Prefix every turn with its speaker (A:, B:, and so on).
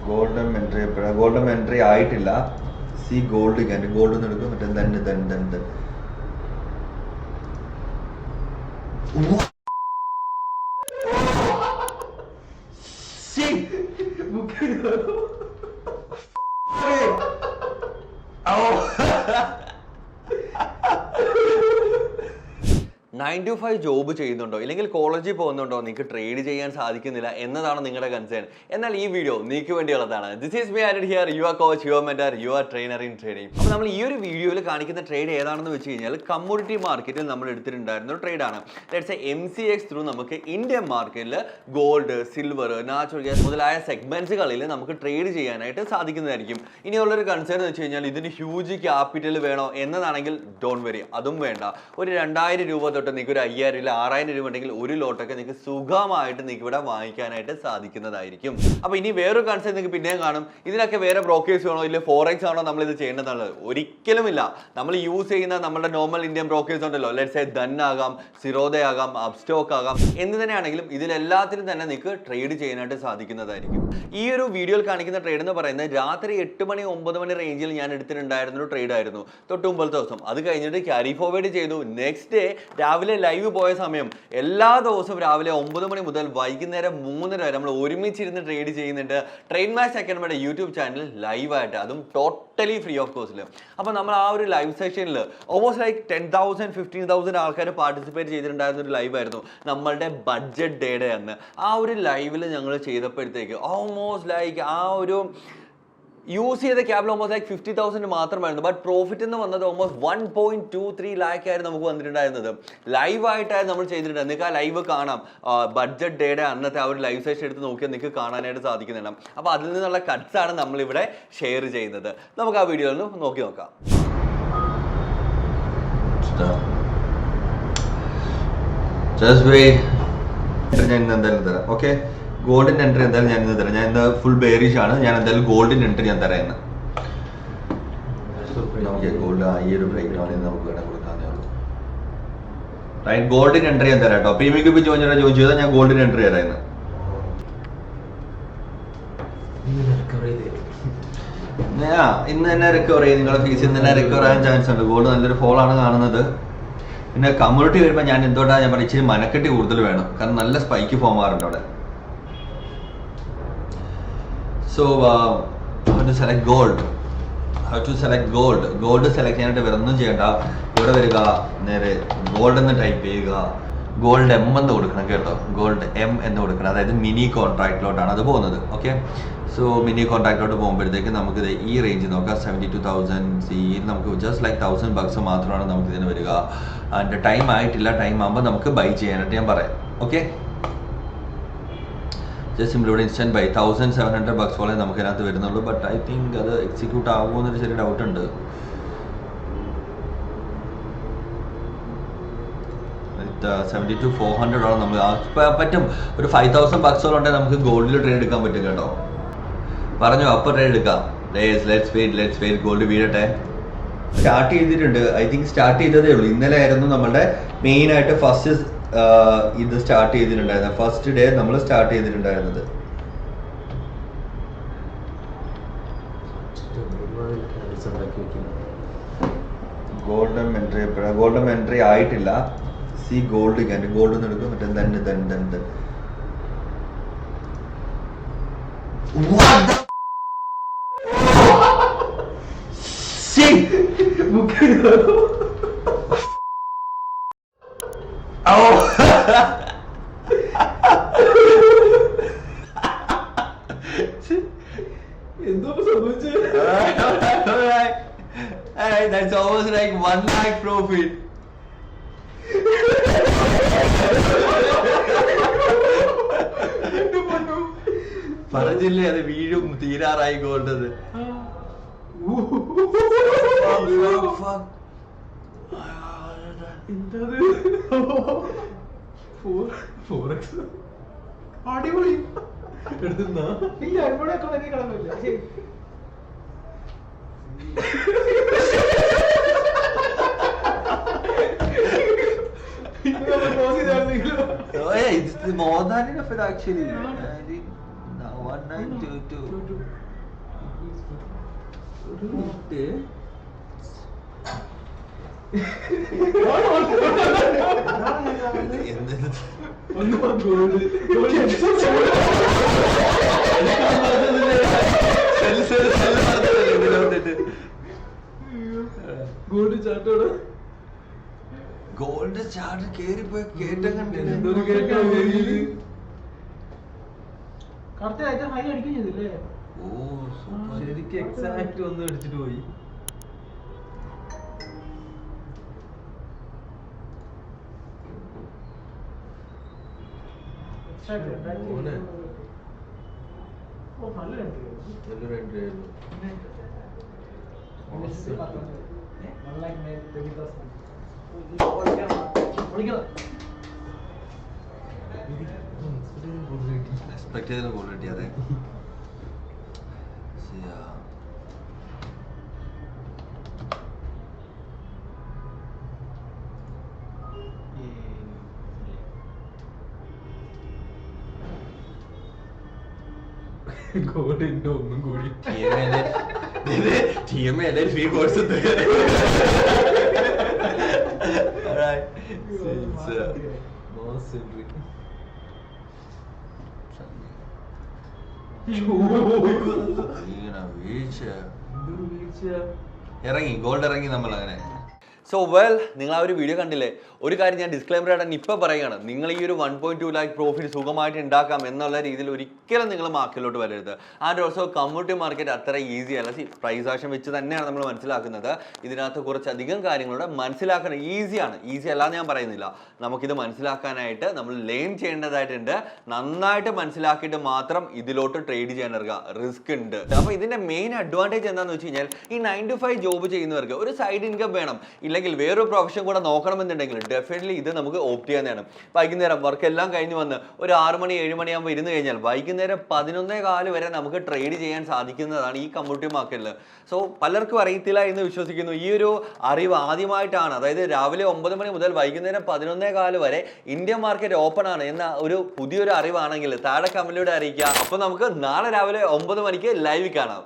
A: Golden entry ആയിട്ടില്ല. C gold gold എടുക്കും. മറ്റേ ദണ്ട്
B: നയൻ ടു 5 ജോബ് ചെയ്യുന്നുണ്ടോ ഇല്ലെങ്കിൽ കോളേജിൽ പോകുന്നുണ്ടോ നിങ്ങൾക്ക് ട്രേഡ് ചെയ്യാൻ സാധിക്കുന്നില്ല എന്നതാണ് നിങ്ങളുടെ കൺസേൺ. എന്നാൽ ഈ വീഡിയോ നിങ്ങൾക്ക് വേണ്ടിയുള്ളതാണ്. This is me and here your coach, your mentor, your trainer in trading. അപ്പോൾ നമ്മൾ ഈ ഒരു വീഡിയോയിൽ കാണിക്കുന്ന ട്രേഡ് ഏതാണെന്ന് വെച്ച് കഴിഞ്ഞാൽ കമ്മോഡിറ്റി മാർക്കറ്റിൽ നമ്മൾ എടുത്തിട്ടുണ്ടായിരുന്ന ഒരു ട്രേഡാണ്. ലെറ്റ്സ് സേ MCX ത്രൂ നമുക്ക് ഇന്ത്യൻ മാർക്കറ്റിൽ ഗോൾഡ്, സിൽവർ, നാച്ചുറൽ ഗ്യാസ് മുതലായ സെഗ്മെന്റ്സുകളിൽ നമുക്ക് ട്രേഡ് ചെയ്യാനായിട്ട് സാധിക്കുന്നതായിരിക്കും. ഇനിയുള്ളൊരു കൺസേൺ എന്ന് വെച്ച് കഴിഞ്ഞാൽ ഇതിന് ഹ്യൂജ് ക്യാപിറ്റൽ വേണോ എന്നതാണെങ്കിൽ ഡോണ്ട് വെറി, അതും വേണ്ട. ഒരു 2000 രൂപ തൊട്ട് നിങ്ങൾക്ക് ഒരു 5000 ഇല്ല 6000 രൂപ ഉണ്ടെങ്കിൽ ഒരു ലോട്ടൊക്കെ നിങ്ങൾക്ക് സുഖമായിട്ട് നിങ്ങൾക്ക് ഇവിടെ വാങ്ങിക്കാനായിട്ട് സാധിക്കുന്നതായിരിക്കും. അപ്പോൾ ഇനി വേറൊരു കൺസേൺ നിങ്ങൾക്ക് പിന്നെയും കാണും, ഇതിനൊക്കെ വേറെ ബ്രോക്കേഴ്സ് വേണോ ഇല്ല ഫോറക്സ് ആണോ നമ്മൾ ഇത് ചെയ്യേണ്ടതെന്നുള്ളത്. ഒരിക്കലുമില്ല. നമ്മൾ യൂസ് ചെയ്യുന്ന നമ്മുടെ നോർമൽ ഇന്ത്യൻ ബ്രോക്കേഴ്സ് ഉണ്ടല്ലോ, ലെറ്റ്സ് സേ ധൻ ആകാം, സിറോദ ആകാം, അപ്സ്റ്റോക്ക് ആകാം, എന്ത് തന്നെയാണെങ്കിലും ഇതിലെല്ലാത്തിനും തന്നെ നിങ്ങൾക്ക് ട്രേഡ് ചെയ്യാനായിട്ട് സാധിക്കുന്നതായിരിക്കും. ഈ ഒരു വീഡിയോയിൽ കാണിക്കുന്ന ട്രേഡ് എന്ന് പറയുന്നത് രാത്രി 8 മണി 9 മണി റേഞ്ചിൽ ഞാൻ എടുത്തിട്ടുണ്ടായിരുന്ന ഒരു ട്രേഡ് ആയിരുന്നു തൊട്ട് മുമ്പത്തെ ദിവസം. അത് കഴിഞ്ഞിട്ട് ക്യാരി ഫോർവേഡ് ചെയ്തു. നെക്സ്റ്റ് ഡേ രാവിലെ ലൈവ് പോയ സമയം എല്ലാ ദിവസവും രാവിലെ 9 മണി മുതൽ വൈകുന്നേരം 3:30 വരെ നമ്മൾ ഒരുമിച്ചിരുന്ന് ട്രേഡ് ചെയ്യുന്നുണ്ട് ട്രേഡ് മാച്ച് അക്കാഡമിയുടെ യൂട്യൂബ് ചാനലിൽ ലൈവായിട്ട്, അതും ടോട്ടലി ഫ്രീ ഓഫ് കോസ്റ്റിൽ. അപ്പോൾ നമ്മൾ ആ ഒരു ലൈവ് സെഷനിൽ ഓൾമോസ്റ്റ് ലൈക്ക് 10,000 15,000 ആൾക്കാർ പാർട്ടിസിപ്പേറ്റ് ചെയ്തിട്ടുണ്ടായിരുന്ന ഒരു ലൈവ് ആയിരുന്നു നമ്മളുടെ ബഡ്ജറ്റ് ഡേയുടെ അന്ന്. ആ ഒരു ലൈവിൽ ഞങ്ങൾ ചെയ്തപ്പോഴത്തേക്ക് ഓൾമോസ്റ്റ് ലൈക്ക് ആ ഒരു യൂസ് ചെയ്ത ക്യാപിറ്റൽ ഓൾമോസ്റ്റ് ലൈക്ക് 50,000 മാത്രമായിരുന്നു. ബട്ട് പ്രോഫിറ്റ് എന്ന് വന്നത് ഓൾമോസ്റ്റ് 1.23 ലാക്ക് ആയിരുന്നു നമുക്ക് വന്നിട്ടുണ്ടായിരുന്നത്. ലൈവായിട്ടായിരുന്നു നമ്മൾ ചെയ്തിട്ടുണ്ടായിരുന്നത്. നിങ്ങൾക്ക് ആ ലൈവ് കാണാം. ബഡ്ജറ്റ് ഡേയുടെ അന്നത്തെ ആ ഒരു ലൈവ് സെഷൻ എടുത്ത് നോക്കിയാൽ നിങ്ങൾക്ക് കാണാനായിട്ട് സാധിക്കുന്നുണ്ട്. അപ്പോൾ അതിൽ നിന്നുള്ള കട്ട്സ് ആണ് നമ്മളിവിടെ ഷെയർ ചെയ്യുന്നത്. നമുക്ക് ആ വീഡിയോ ഒന്ന് നോക്കി നോക്കാം.
A: ഞാൻ എന്തായാലും തരാം. ഓക്കെ, ഗോൾഡിന്റെ എൻട്രി എന്തായാലും ഞാൻ ഇന്ന് തരാം. ഞാൻ ഇന്ന് ഫുൾ ബെയറിഷ് ആണ്. ഞാൻ എന്തായാലും ഗോൾഡിന്റെ എൻട്രി ഞാൻ തരാം ഇന്ന്. നമുക്ക് ഗോൾഡ് ഈ ഒരു ബ്രേക്ക് ഡൗണിൽ നമുക്ക് വേണം കൊടുക്കാന്നേ ഉള്ളൂ. റൈറ്റ്, ഗോൾഡിന്റെ എൻട്രി ഞാൻ തരാം കേട്ടോ. പ്രീമിയം ഇപ്പൊ ജോയിൻ ചെയ്താൽ ഞാൻ ഗോൾഡിന്റെ എൻട്രി തരാം ഇന്ന്. ഇന്ന് തന്നെ റിക്കവർ ചെയ്യും. നിങ്ങളുടെ ഫീസ് ഇന്ന് തന്നെ റിക്കവർ ആകാൻ ചാൻസ് ഉണ്ട്. ഗോൾഡ് നല്ലൊരു ഫോൾ ആണ് കാണുന്നത്. പിന്നെ കമ്മ്യൂണിറ്റി വരുമ്പോൾ ഞാൻ എന്തുകൊണ്ടാണ് ഞാൻ പറഞ്ഞത്, ഇച്ചിരി മനക്കെട്ടി കൂടുതൽ വേണം. കാരണം നല്ല സ്പൈക്ക് ഫോം ആറുണ്ട് അവിടെ. So how to select gold? Gold select ചെയ്യാനായിട്ട് വേറെ ഒന്നും ചെയ്യണ്ട. ഇവിടെ വരിക, നേരെ ഗോൾഡ് എന്ന് ടൈപ്പ് ചെയ്യുക. ഗോൾഡ് M എന്ന് കൊടുക്കണം കേട്ടോ. ഗോൾഡ് M എന്ന് കൊടുക്കണം. അതായത് മിനി കോൺട്രാക്റ്റിലോട്ടാണ് അത് പോകുന്നത്. ഓക്കെ, സോ മിനി കോൺട്രാക്റ്റിലോട്ട് പോകുമ്പോഴത്തേക്ക് നമുക്കിത് ഈ റേഞ്ച് നോക്കാം. 72,000 നമുക്ക് ജസ്റ്റ് ലൈക്ക് $1,000 മാത്രമാണ് നമുക്ക് ഇതിന് വരിക. അതിൻ്റെ ടൈം ആയിട്ടില്ല. ടൈം ആകുമ്പോൾ നമുക്ക് ബൈ ചെയ്യാനായിട്ട് ഞാൻ പറയാം. ഓക്കെ, ജസ്റ്റ് സിമ്പിൾ ഇവിടെ ഇൻസ്റ്റന്റ് ബൈ $1,700 പോലെ നമുക്ക് അതിനകത്ത് വരുന്നുള്ളൂ. ബട്ട് ഐ തിങ്ക് അത് എക്സിക്യൂട്ട് ആകുമോ എന്നൊരു ചെറിയ ഡൗട്ട് ഉണ്ട്. വിത്ത് 72,400 നമ്മൾ പറ്റും. ഒരു $5,000 ഉണ്ടെങ്കിൽ നമുക്ക് ഗോൾഡിൽ ട്രേഡ് എടുക്കാൻ പറ്റും കേട്ടോ. പറഞ്ഞു അപ്പോൾ ട്രേഡ് എടുക്കാം. ലെറ്റ്സ് വെയിറ്റ് ഗോൾഡ് വീഴട്ടെ. സ്റ്റാർട്ട് ചെയ്തിട്ടുണ്ട്. ഐ തിങ്ക് സ്റ്റാർട്ട് ചെയ്തതേ ഉള്ളൂ. ഇന്നലെ ആയിരുന്നു നമ്മളുടെ മെയിൻ ആയിട്ട് ഫസ്റ്റ് ഇത് സ്റ്റാർട്ട് ചെയ്തിട്ടുണ്ടായിരുന്നത്. ഫസ്റ്റ് ഡേ നമ്മൾ സ്റ്റാർട്ട് ചെയ്തിട്ടുണ്ടായിരുന്നത്. ഗോൾഡൻ എൻട്രി ആയിട്ടില്ല. സി ഗോൾഡ് ഗോൾഡ് എടുക്കും. മറ്റേ ദണ്ട്
C: എന്തോ സംഭവിച്ചത്?
A: That's almost like 1 lakh profit. പറഞ്ഞില്ലേ അത് വീഴും, തീരാറായി ഗോൾഡത്.
C: അടിപൊളി എടുത്തുന്ന ഇല്ല, ഇവിടെ കളഞ്ഞില്ല. ശരി,
A: It's more than enough actually. 1922.
C: Gold ചാട്ടോട്
A: ഗോൾഡ് ചാർട്ട് കേറിപ്പോയി കേട്ടം കണ്ടില്ല.
C: കറക്റ്റ് ആയിട്ട് ഹൈ അടിക്കുകയും ചെയ്തില്ലേ?
A: ഓ സൂപ്പർ.
D: ശരിക്കും എക്സാക്ട് ഒന്ന് അടിച്ചിട്ട് പോയി.
A: മോനെ.
C: ഓ നല്ല രണ്ട്
A: നല്ലൊരു entry ആയിരുന്നു. എക്സ്പെക്ട് ചെയ്ത ഗോൾ കിട്ടി. അതെ
D: ഗോളിന്റെ ഒന്നും കൂടി
A: TMA ഫീ കോഴ്സ് ഇറങ്ങി ഗോൾഡ് ഇറങ്ങി നമ്മൾ അങ്ങനെ.
B: സോ വെൽ, നിങ്ങൾ ആ ഒരു വീഡിയോ കണ്ടില്ലേ? ഒരു കാര്യം ഞാൻ ഡിസ്ക്ലൈമർ ആയിട്ട് ഇപ്പം പറയുകയാണ്, നിങ്ങൾ ഈ ഒരു 1.2 lakh പ്രോഫിറ്റ് സുഖമായിട്ട് ഉണ്ടാക്കാം എന്നുള്ള രീതിയിൽ ഒരിക്കലും നിങ്ങൾ മാർക്കറ്റിലോട്ട് വരരുത്. ആൻഡ് ഓൾസോ കമ്മ്യൂണിറ്റി മാർക്കറ്റ് അത്ര ഈസി അല്ല. പ്രൈസ് ആക്ഷൻ വെച്ച് തന്നെയാണ് നമ്മൾ മനസ്സിലാക്കുന്നത്. ഇതിനകത്ത് കുറച്ചധികം കാര്യങ്ങളുടെ മനസ്സിലാക്കാൻ ഈസിയാണ്. ഈസി അല്ലാന്ന് ഞാൻ പറയുന്നില്ല. നമുക്കിത് മനസ്സിലാക്കാനായിട്ട് നമ്മൾ ലേൺ ചെയ്യേണ്ടതായിട്ടുണ്ട്. നന്നായിട്ട് മനസ്സിലാക്കിയിട്ട് മാത്രം ഇതിലോട്ട് ട്രേഡ് ചെയ്യാൻ ഇറങ്ങുക. റിസ്ക് ഉണ്ട്. അപ്പോൾ ഇതിന്റെ മെയിൻ അഡ്വാൻറ്റേജ് എന്താണെന്ന് വെച്ച് കഴിഞ്ഞാൽ, ഈ 9 to 5 ജോബ് ചെയ്യുന്നവർക്ക് ഒരു സൈഡ് ഇൻകം വേണം, ഇല്ലെങ്കിൽ വേറൊരു പ്രൊഫഷൻ കൂടെ നോക്കണമെന്നുണ്ടെങ്കിൽ ഡെഫിനറ്റ്ലി ഇത് നമുക്ക് ഓപ്റ്റ് ചെയ്യാനാണ്. വൈകുന്നേരം വർക്ക് എല്ലാം കഴിഞ്ഞ് വന്ന് ഒരു 6 മണി 7 മണിയാകുമ്പോൾ ഇരുന്ന് കഴിഞ്ഞാൽ വൈകുന്നേരം 11:15 വരെ നമുക്ക് ട്രേഡ് ചെയ്യാൻ സാധിക്കുന്നതാണ് ഈ കമ്മ്യൂണിറ്റി മാർക്കറ്റിൽ. സോ പലർക്കും അറിയത്തില്ല എന്ന് വിശ്വസിക്കുന്നു. ഈ ഒരു അറിവ് ആദ്യമായിട്ടാണ്, അതായത് രാവിലെ 9 മണി മുതൽ വൈകുന്നേരം 11:15 വരെ ഇന്ത്യൻ മാർക്കറ്റ് ഓപ്പൺ ആണ് എന്ന ഒരു പുതിയൊരു അറിവാണെങ്കിൽ താഴെ കമന്റിലൂടെ അറിയിക്കുക. അപ്പോൾ നമുക്ക് നാളെ രാവിലെ 9 മണിക്ക് ലൈവ് കാണാം.